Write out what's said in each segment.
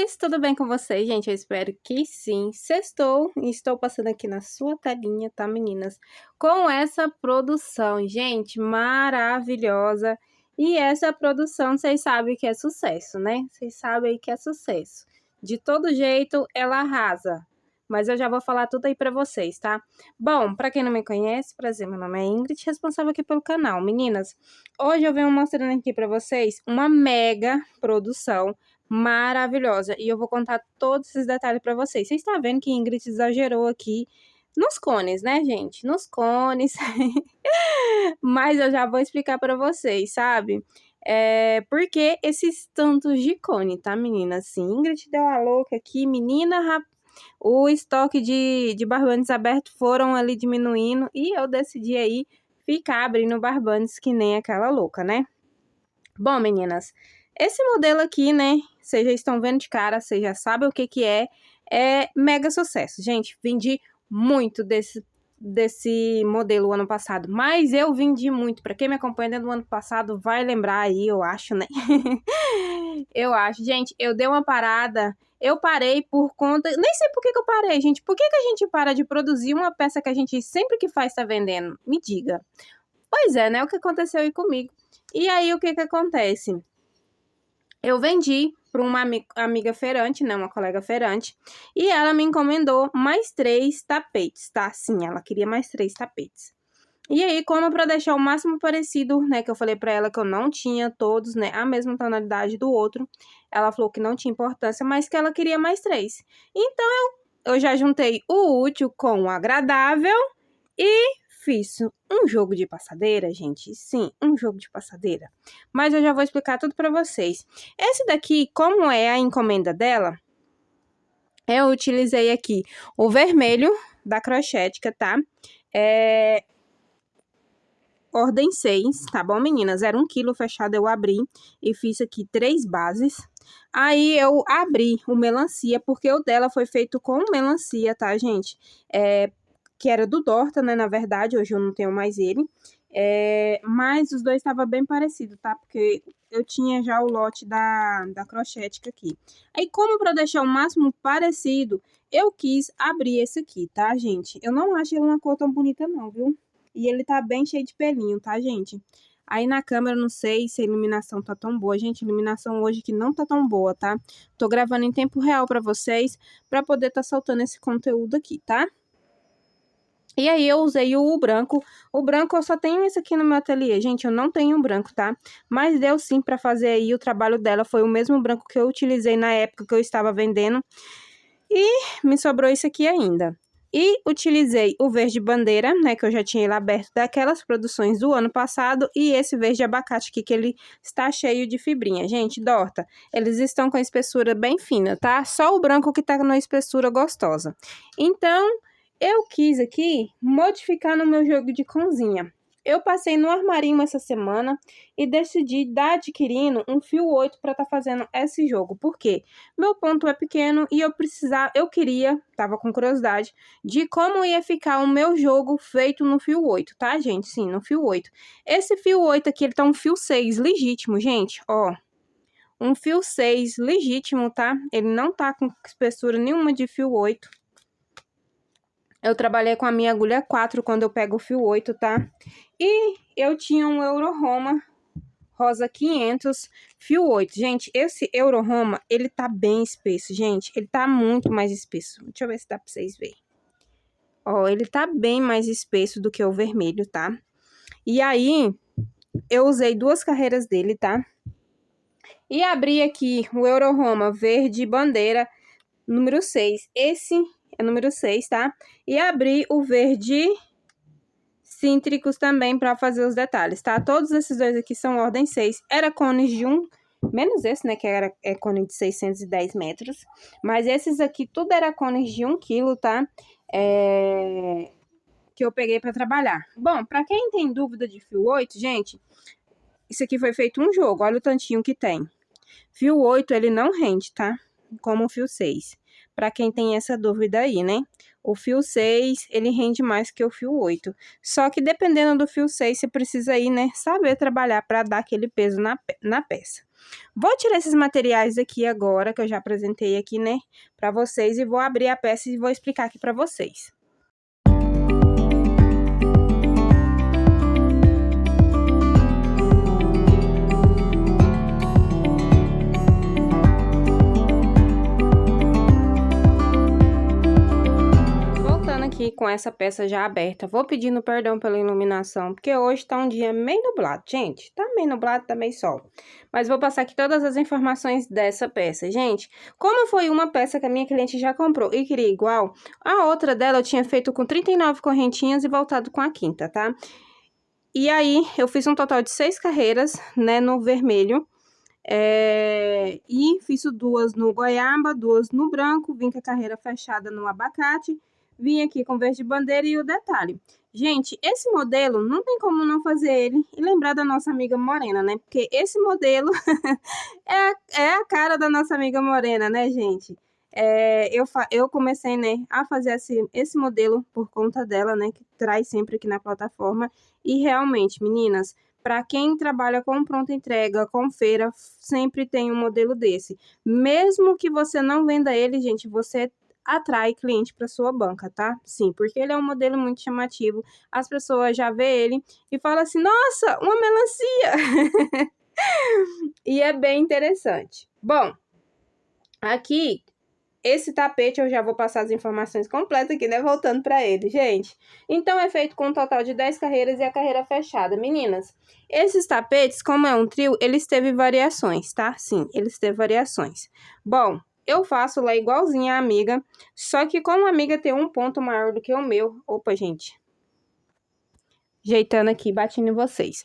Pois tudo bem com vocês, gente? Eu espero que sim. Sextou e estou passando aqui na sua telinha, tá, meninas? Com essa produção, gente, maravilhosa. E essa produção, vocês sabem que é sucesso, né? Vocês sabem que é sucesso. De todo jeito, ela arrasa. Mas eu já vou falar tudo aí pra vocês, tá? Bom, pra quem não me conhece, prazer, meu nome é Ingrid, responsável aqui pelo canal. Meninas, hoje eu venho mostrando aqui pra vocês uma mega produção maravilhosa. E eu vou contar todos esses detalhes para vocês. Vocês estão vendo que Ingrid exagerou aqui nos cones, né, gente? Nos cones. Mas eu já vou explicar para vocês, sabe? Por que esses tantos de cone, tá, menina? Assim, Ingrid deu a louca aqui, menina, o estoque de barbantes abertos foram ali diminuindo e eu decidi aí ficar abrindo barbantes que nem aquela louca, né? Bom, meninas, esse modelo aqui, né, vocês já estão vendo de cara, vocês já sabem o que que é mega sucesso. Gente, vendi muito desse modelo o ano passado, mas eu vendi muito. Para quem me acompanha dentro do ano passado vai lembrar aí, eu acho, né? Eu acho. Gente, eu dei uma parada, eu parei por conta, nem sei por que que eu parei, gente. Por que que a gente para de produzir uma peça que a gente sempre que faz tá vendendo? Me diga. Pois é, né, o que aconteceu aí comigo. E aí, o que que acontece? Eu vendi para uma amiga feirante, né, uma colega feirante, e ela me encomendou mais 3 tapetes, tá? Sim, ela queria mais 3 tapetes. E aí, como para deixar o máximo parecido, né, que eu falei para ela que eu não tinha todos, né, a mesma tonalidade do outro, ela falou que não tinha importância, mas que ela queria mais 3. Então, eu já juntei o útil com o agradável e fiz um jogo de passadeira, gente. Sim, um jogo de passadeira. Mas eu já vou explicar tudo para vocês. Esse daqui, como é a encomenda dela, eu utilizei aqui o vermelho da Crochética, tá? Ordem 6, tá bom, meninas? Era 1 quilo fechado, eu abri e fiz aqui 3 bases. Aí eu abri o melancia, porque o dela foi feito com melancia, tá, gente? Que era do Dorta, né, na verdade, hoje eu não tenho mais ele. Mas os dois estavam bem parecidos, tá? Porque eu tinha já o lote da Crochética aqui. Aí, como para deixar o máximo parecido, eu quis abrir esse aqui, tá, gente? Eu não acho ele uma cor tão bonita não, viu? E ele tá bem cheio de pelinho, tá, gente? Aí na câmera, não sei se a iluminação tá tão boa. Gente, a iluminação hoje que não tá tão boa, tá? Tô gravando em tempo real pra vocês, pra poder tá soltando esse conteúdo aqui, tá? E aí eu usei o branco. O branco eu só tenho esse aqui no meu ateliê. Gente, eu não tenho um branco, tá? Mas deu sim pra fazer aí o trabalho dela. Foi o mesmo branco que eu utilizei na época que eu estava vendendo. E me sobrou isso aqui ainda. E utilizei o verde bandeira, né, que eu já tinha ele aberto daquelas produções do ano passado, e esse verde abacate aqui, que ele está cheio de fibrinha. Gente, Dorta, eles estão com a espessura bem fina, tá? Só o branco que tá na espessura gostosa. Então, eu quis aqui modificar no meu jogo de conzinha. Eu passei no armarinho essa semana e decidi estar adquirindo um fio 8 para estar fazendo esse jogo. Por quê? Meu ponto é pequeno e eu queria, tava com curiosidade, de como ia ficar o meu jogo feito no fio 8, tá, gente? Sim, no fio 8. Esse fio 8 aqui, ele tá um fio 6 legítimo, gente, ó. Um fio 6 legítimo, tá? Ele não tá com espessura nenhuma de fio 8. Eu trabalhei com a minha agulha 4 quando eu pego o fio 8, tá? E eu tinha um Euro-Roma rosa 500, fio 8. Gente, esse Euro-Roma, ele tá bem espesso, gente. Ele tá muito mais espesso. Deixa eu ver se dá pra vocês verem. Ó, ele tá bem mais espesso do que o vermelho, tá? E aí, eu usei 2 carreiras dele, tá? E abri aqui o Euro-Roma verde bandeira número 6. Esse é número 6, tá? E abri o verde cítricos também para fazer os detalhes, tá? Todos esses dois aqui são ordem 6. Era cones de 1, menos esse, né? Que é cone de 610 metros. Mas esses aqui, tudo era cones de 1 quilo, tá? Que eu peguei para trabalhar. Bom, para quem tem dúvida de fio 8, gente, isso aqui foi feito um jogo. Olha o tantinho que tem. Fio 8, ele não rende, tá? Como o fio 6. Para quem tem essa dúvida aí, né? O fio 6, ele rende mais que o fio 8. Só que dependendo do fio 6, você precisa aí, né, saber trabalhar para dar aquele peso na peça. Vou tirar esses materiais aqui agora, que eu já apresentei aqui, né, para vocês, e vou abrir a peça e vou explicar aqui para vocês. Aqui com essa peça já aberta, vou pedindo perdão pela iluminação, porque hoje tá um dia meio nublado, gente, tá meio nublado, tá meio sol, mas vou passar aqui todas as informações dessa peça, gente. Como foi uma peça que a minha cliente já comprou e queria igual, a outra dela eu tinha feito com 39 correntinhas e voltado com a quinta, tá? E aí, eu fiz um total de 6 carreiras, né, no vermelho, e fiz 2 no goiaba, 2 no branco, vim com a carreira fechada no abacate. Vim aqui com verde bandeira e o detalhe. Gente, esse modelo não tem como não fazer ele e lembrar da nossa amiga morena, né? Porque esse modelo é a cara da nossa amiga morena, né, gente? Eu comecei, né, a fazer esse modelo por conta dela, né? Que traz sempre aqui na plataforma. E realmente, meninas, para quem trabalha com pronta entrega, com feira, sempre tem um modelo desse. Mesmo que você não venda ele, gente, você atrai cliente para sua banca, tá? Sim, porque ele é um modelo muito chamativo. As pessoas já vê ele e falam assim: nossa, uma melancia! E é bem interessante. Bom, aqui, esse tapete eu já vou passar as informações completas aqui, né? Voltando para ele, gente. Então, é feito com um total de 10 carreiras e a carreira fechada. Meninas, esses tapetes, como é um trio, eles teve variações, tá? Sim, eles teve variações. Bom, eu faço lá igualzinha a amiga, só que como a amiga tem um ponto maior do que o meu... Opa, gente. Ajeitando aqui, batendo em vocês.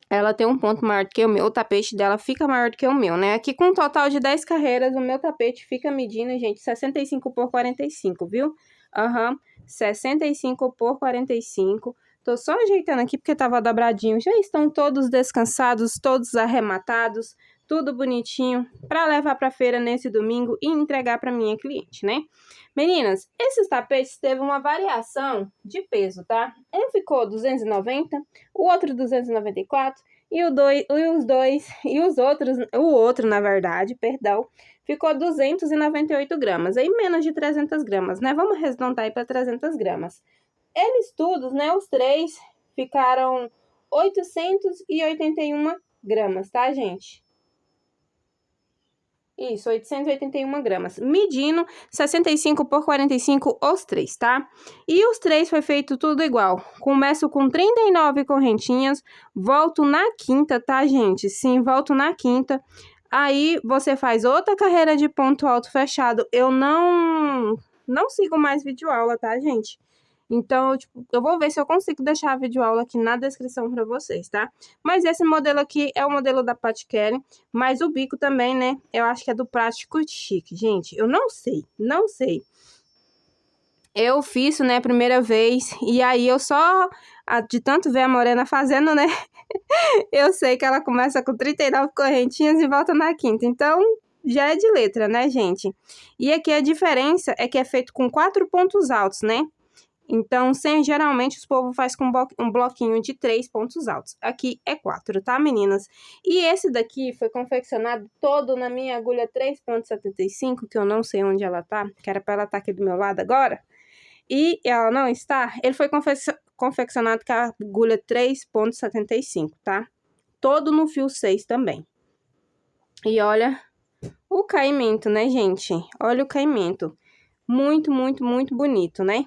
Ela tem um ponto maior do que o meu, o tapete dela fica maior do que o meu, né? Aqui com um total de 10 carreiras, o meu tapete fica medindo, gente, 65 por 45, viu? Aham, 65 por 45. Tô só ajeitando aqui porque tava dobradinho. Já estão todos descansados, todos arrematados, tudo bonitinho, para levar para feira nesse domingo e entregar para minha cliente, né? Meninas, esses tapetes teve uma variação de peso, tá? Um ficou 290, o outro 294 e o outro, na verdade, perdão, ficou 298 gramas, aí menos de 300 gramas, né? Vamos arredondar aí para 300 gramas. Eles todos, né, os três, ficaram 881 gramas, tá, gente? Isso, 881 gramas. Medindo 65 por 45 os três, tá? E os três foi feito tudo igual. Começo com 39 correntinhas, volto na quinta, tá, gente? Sim, volto na quinta. Aí, você faz outra carreira de ponto alto fechado. Eu não sigo mais videoaula, tá, gente? Então, eu vou ver se eu consigo deixar a videoaula aqui na descrição para vocês, tá? Mas esse modelo aqui é o modelo da Pat Kelly, mas o bico também, né? Eu acho que é do Prático Chique, gente. Eu não sei. Eu fiz isso, né, primeira vez, e aí eu só, de tanto ver a Morena fazendo, né? Eu sei que ela começa com 39 correntinhas e volta na quinta. Então, já é de letra, né, gente? E aqui a diferença é que é feito com 4 pontos altos, né? Então, geralmente, os povos faz com um bloquinho de 3 pontos altos. Aqui é 4, tá, meninas? E esse daqui foi confeccionado todo na minha agulha 3,75, que eu não sei onde ela tá, que era pra ela estar aqui do meu lado agora. E ela não está. Ele foi confeccionado com a agulha 3,75, tá? Todo no fio 6 também. E olha o caimento, né, gente? Olha o caimento. Muito, muito, muito bonito, né?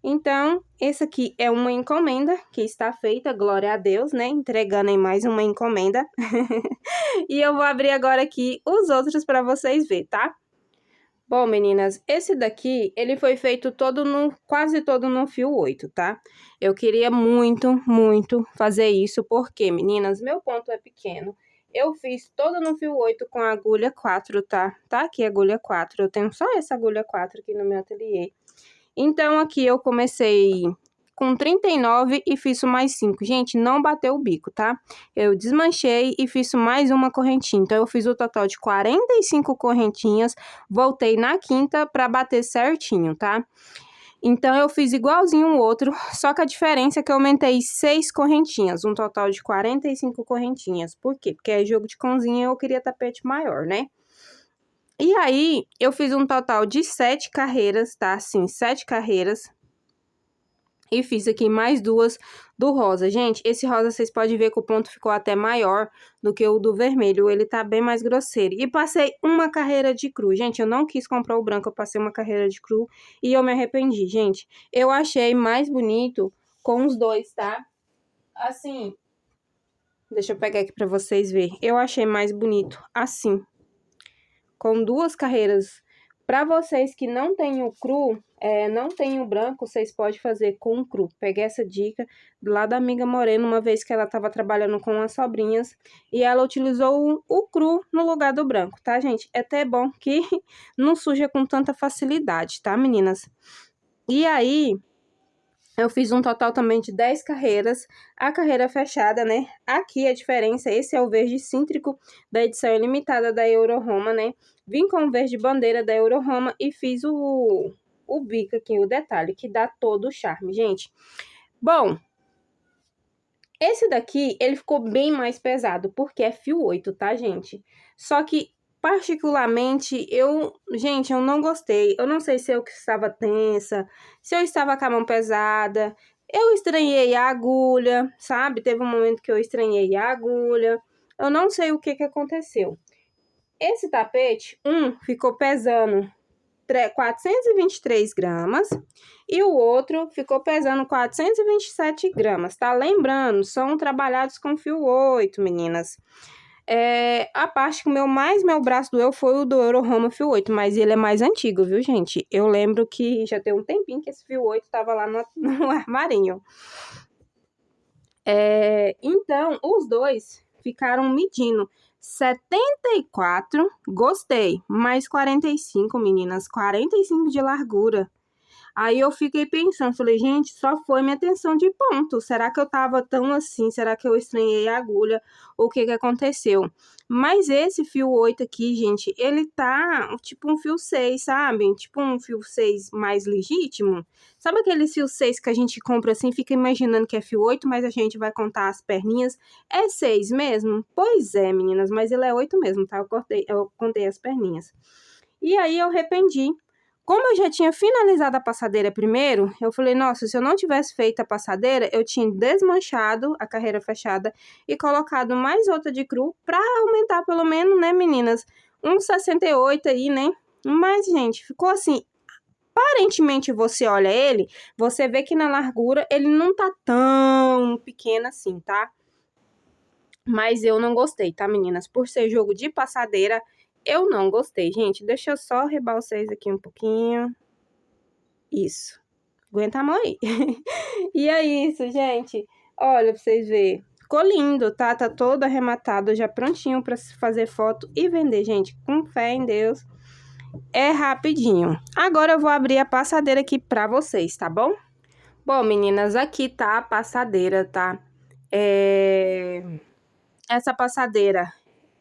Então, esse aqui é uma encomenda que está feita, glória a Deus, né? Entregando em mais uma encomenda. E eu vou abrir agora aqui os outros para vocês verem, tá? Bom, meninas, esse daqui, ele foi feito quase todo no fio 8, tá? Eu queria muito, muito fazer isso, porque, meninas, meu ponto é pequeno. Eu fiz todo no fio 8 com a agulha 4, tá? Tá aqui a agulha 4, eu tenho só essa agulha 4 aqui no meu ateliê. Então, aqui eu comecei com 39 e fiz mais 5. Gente, não bateu o bico, tá? Eu desmanchei e fiz mais uma correntinha. Então, eu fiz o total de 45 correntinhas, voltei na quinta para bater certinho, tá? Então, eu fiz igualzinho o outro, só que a diferença é que eu aumentei 6 correntinhas, um total de 45 correntinhas. Por quê? Porque é jogo de cãozinha e eu queria tapete maior, né? E aí, eu fiz um total de 7 carreiras, tá? Assim, 7 carreiras. E fiz aqui mais 2 do rosa. Gente, esse rosa vocês podem ver que o ponto ficou até maior do que o do vermelho. Ele tá bem mais grosseiro. E passei uma carreira de cru. Gente, eu não quis comprar o branco, eu passei uma carreira de cru e eu me arrependi, gente. Eu achei mais bonito com os dois, tá? Assim, deixa eu pegar aqui pra vocês verem. Eu achei mais bonito assim, com 2 carreiras. Para vocês que não tem o cru, não tem o branco, vocês podem fazer com o cru. Peguei essa dica lá da amiga Morena, uma vez que ela estava trabalhando com as sobrinhas, e ela utilizou o cru no lugar do branco, tá, gente? É até bom que não suja com tanta facilidade, tá, meninas? E aí, eu fiz um total também de 10 carreiras, a carreira fechada, né? Aqui a diferença, esse é o verde cítrico da edição limitada da Euro-Roma, né? Vim com o verde bandeira da Euro-Roma e fiz o bico aqui, o detalhe, que dá todo o charme, gente. Bom, esse daqui, ele ficou bem mais pesado, porque é fio 8, tá, gente? Só que, particularmente, gente, eu não gostei. Eu não sei se eu estava tensa, se eu estava com a mão pesada. Eu estranhei a agulha, sabe? Teve um momento que eu estranhei a agulha. Eu não sei o que aconteceu. Esse tapete, ficou pesando 423 gramas e o outro ficou pesando 427 gramas, tá? Lembrando, são trabalhados com fio 8, meninas. A parte que meu braço doeu foi o do Euro-Roma fio 8, mas ele é mais antigo, viu, gente? Eu lembro que já tem um tempinho que esse fio 8 tava lá no armarinho. Então, os dois ficaram medindo 74, gostei, mais 45, meninas, 45 de largura. Aí eu fiquei pensando, falei, gente, só foi minha tensão de ponto. Será que eu tava tão assim? Será que eu estranhei a agulha? O que aconteceu? Mas esse fio 8 aqui, gente, ele tá tipo um fio 6, sabe? Tipo um fio 6 mais legítimo. Sabe aquele fio 6 que a gente compra assim, fica imaginando que é fio 8, mas a gente vai contar as perninhas? É 6 mesmo? Pois é, meninas, mas ele é 8 mesmo, tá? Eu contei as perninhas. E aí eu arrependi. Como eu já tinha finalizado a passadeira primeiro, eu falei, nossa, se eu não tivesse feito a passadeira, eu tinha desmanchado a carreira fechada e colocado mais outra de cru para aumentar pelo menos, né, meninas, uns 68 aí, né? Mas, gente, ficou assim, aparentemente você olha ele, você vê que na largura ele não tá tão pequeno assim, tá? Mas eu não gostei, tá, meninas? Por ser jogo de passadeira, eu não gostei, gente. Deixa eu só rebar vocês aqui um pouquinho. Isso. Aguenta a mão aí. E é isso, gente. Olha, pra vocês verem. Ficou lindo, tá? Tá todo arrematado, já prontinho pra fazer foto e vender, gente. Com fé em Deus. É rapidinho. Agora eu vou abrir a passadeira aqui pra vocês, tá bom? Bom, meninas, aqui tá a passadeira, tá? Essa passadeira,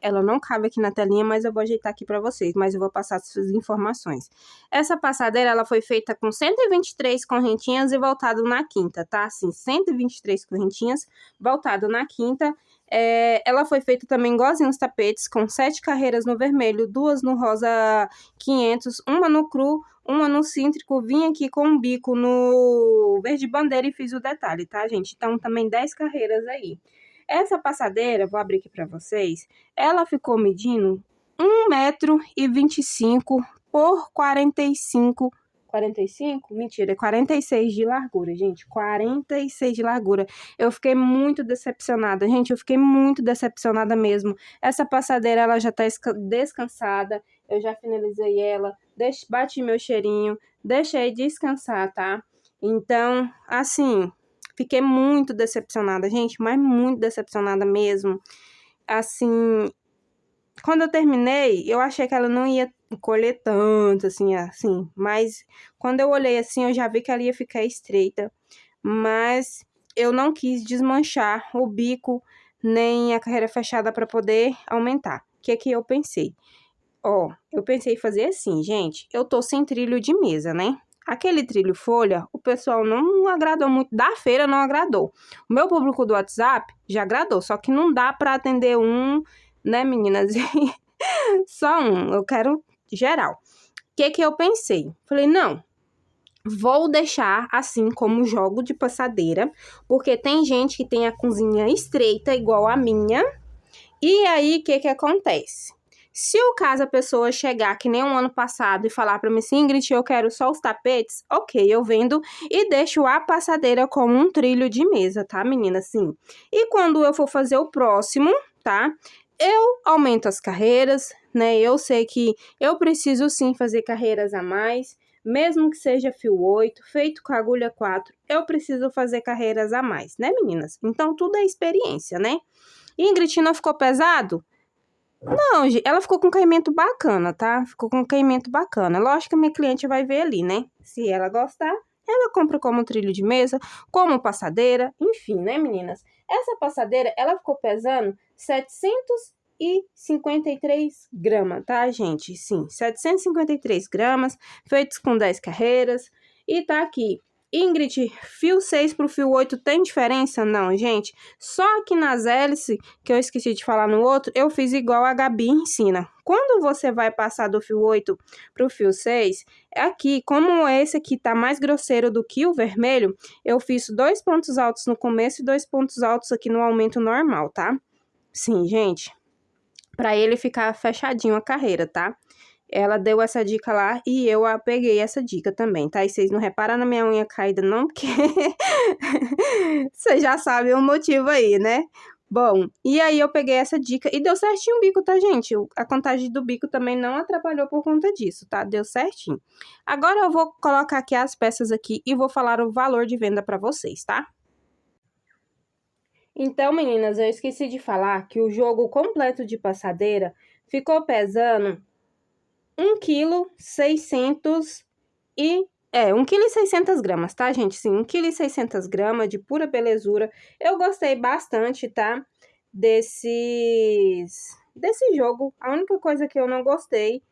ela não cabe aqui na telinha, mas eu vou ajeitar aqui para vocês, mas eu vou passar as informações. Essa passadeira, ela foi feita com 123 correntinhas e voltado na quinta, tá? Assim, 123 correntinhas, voltado na quinta. Ela foi feita também igualzinho os tapetes, com 7 carreiras no vermelho, 2 no rosa 500, uma no cru, uma no cítrico. Vim aqui com um bico no verde bandeira e fiz o detalhe, tá, gente? Então, também 10 carreiras aí. Essa passadeira, vou abrir aqui para vocês, ela ficou medindo 1,25 m por 45. 45? Mentira, é 46 de largura, gente. 46 de largura. Eu fiquei muito decepcionada, gente. Eu fiquei muito decepcionada mesmo. Essa passadeira, ela já tá descansada. Eu já finalizei ela. Bati meu cheirinho. Deixei descansar, tá? Então, assim, fiquei muito decepcionada, gente. Mas muito decepcionada mesmo. Assim, quando eu terminei, eu achei que ela não ia colher tanto, assim, mas quando eu olhei assim, eu já vi que ela ia ficar estreita. mas eu não quis desmanchar o bico nem a carreira fechada para poder aumentar. O que eu pensei? Ó, eu pensei em fazer assim, gente, eu tô sem trilho de mesa, né? Aquele trilho folha, o pessoal não agradou muito, da feira não agradou. O meu público do WhatsApp já agradou, só que não dá para atender um, né, meninas? Só um, eu quero geral. O que eu pensei? Falei, não, vou deixar assim como jogo de passadeira, porque tem gente que tem a cozinha estreita igual a minha. E aí, o que acontece? Se o caso a pessoa chegar que nem um ano passado e falar para mim assim, Ingrid, eu quero só os tapetes, ok, eu vendo e deixo a passadeira como um trilho de mesa, tá, menina? Sim. E quando eu for fazer o próximo, tá? Eu aumento as carreiras, né? Eu sei que eu preciso sim fazer carreiras a mais, mesmo que seja fio 8, feito com agulha 4, eu preciso fazer carreiras a mais, né, meninas? Então, tudo é experiência, né? Ingrid, não ficou pesado? Não, ela ficou com caimento bacana, tá? Ficou com caimento bacana. Lógico que a minha cliente vai ver ali, né? Se ela gostar, ela compra como trilho de mesa, como passadeira, enfim, né, meninas? Essa passadeira, ela ficou pesando 753 gramas, tá, gente? Sim, 753 gramas, feitos com 10 carreiras. E tá aqui, Ingrid, fio 6 pro fio 8 tem diferença? Não, gente. Só que nas hélices, que eu esqueci de falar no outro, eu fiz igual a Gabi ensina. Quando você vai passar do fio 8 pro fio 6, aqui, como esse aqui tá mais grosseiro do que o vermelho, eu fiz 2 pontos altos no começo e 2 pontos altos aqui no aumento normal, tá? Sim, gente. Pra ele ficar fechadinho a carreira, tá? Ela deu essa dica lá e eu peguei essa dica também, tá? E vocês não reparam na minha unha caída, não? Porque você já sabe o motivo aí, né? Bom, e aí eu peguei essa dica e deu certinho o bico, tá, gente? A contagem do bico também não atrapalhou por conta disso, tá? Deu certinho. Agora eu vou colocar aqui as peças aqui e vou falar o valor de venda pra vocês, tá? Então, meninas, eu esqueci de falar que o jogo completo de passadeira ficou pesando 1,6 kg 1,6 kg, tá, gente? Sim, 1,6 kg de pura belezura. Eu gostei bastante, tá? Desse jogo. A única coisa que eu não gostei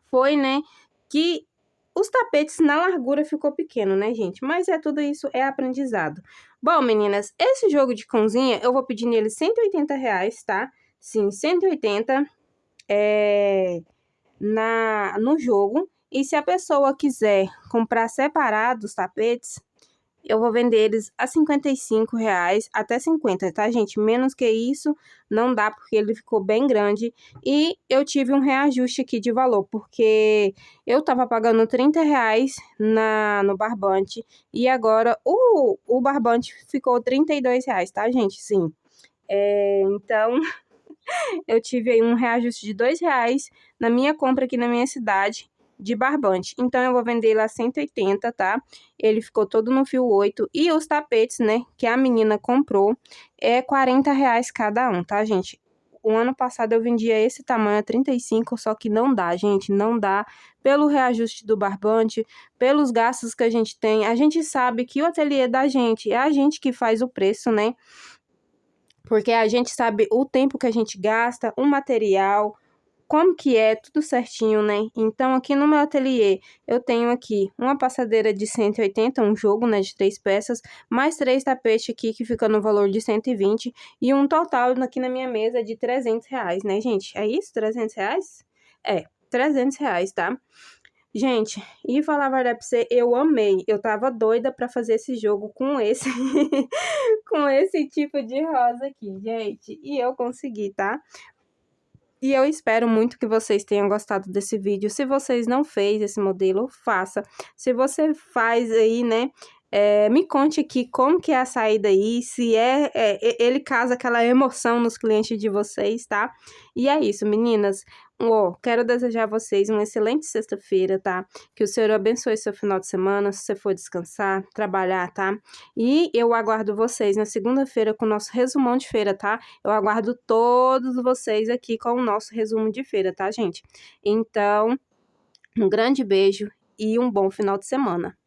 foi, né, que os tapetes na largura ficou pequeno, né, gente? Mas tudo isso é aprendizado. Bom, meninas, esse jogo de cozinha, eu vou pedir nele R$180, tá? Sim, 180 no jogo. E se a pessoa quiser comprar separado os tapetes, eu vou vender eles a R$55 até 50, tá, gente? Menos que isso não dá, porque ele ficou bem grande. E eu tive um reajuste aqui de valor, porque eu tava pagando R$30 no barbante. E agora o barbante ficou R$32, tá, gente? Sim. Então, eu tive aí um reajuste de R$2 na minha compra aqui na minha cidade de barbante. Então, eu vou vender ele a 180, tá? Ele ficou todo no fio 8. E os tapetes, né, que a menina comprou, é R$40 cada um, tá, gente? O ano passado eu vendia esse tamanho a 35, só que não dá, gente, não dá. Pelo reajuste do barbante, pelos gastos que a gente tem. A gente sabe que o ateliê da gente é a gente que faz o preço, né? Porque a gente sabe o tempo que a gente gasta, o material, como que é, tudo certinho, né? Então, aqui no meu ateliê, eu tenho aqui uma passadeira de 180, um jogo, né, de 3 peças, mais 3 tapetes aqui, que fica no valor de 120, e um total aqui na minha mesa de R$300, né, gente? É isso? R$300? É, R$300, tá? Gente, e falar a verdade pra você, eu amei. Eu tava doida pra fazer esse jogo com esse com esse tipo de rosa aqui, gente. E eu consegui, tá? E eu espero muito que vocês tenham gostado desse vídeo. Se vocês não fez esse modelo, faça. Se você faz aí, né? Me conte aqui como que é a saída aí, se ele causa aquela emoção nos clientes de vocês, tá? E é isso, meninas. Quero desejar a vocês uma excelente sexta-feira, tá? Que o Senhor abençoe seu final de semana, se você for descansar, trabalhar, tá? E eu aguardo vocês na segunda-feira com o nosso resumão de feira, tá? Eu aguardo todos vocês aqui com o nosso resumo de feira, tá, gente? Então, um grande beijo e um bom final de semana.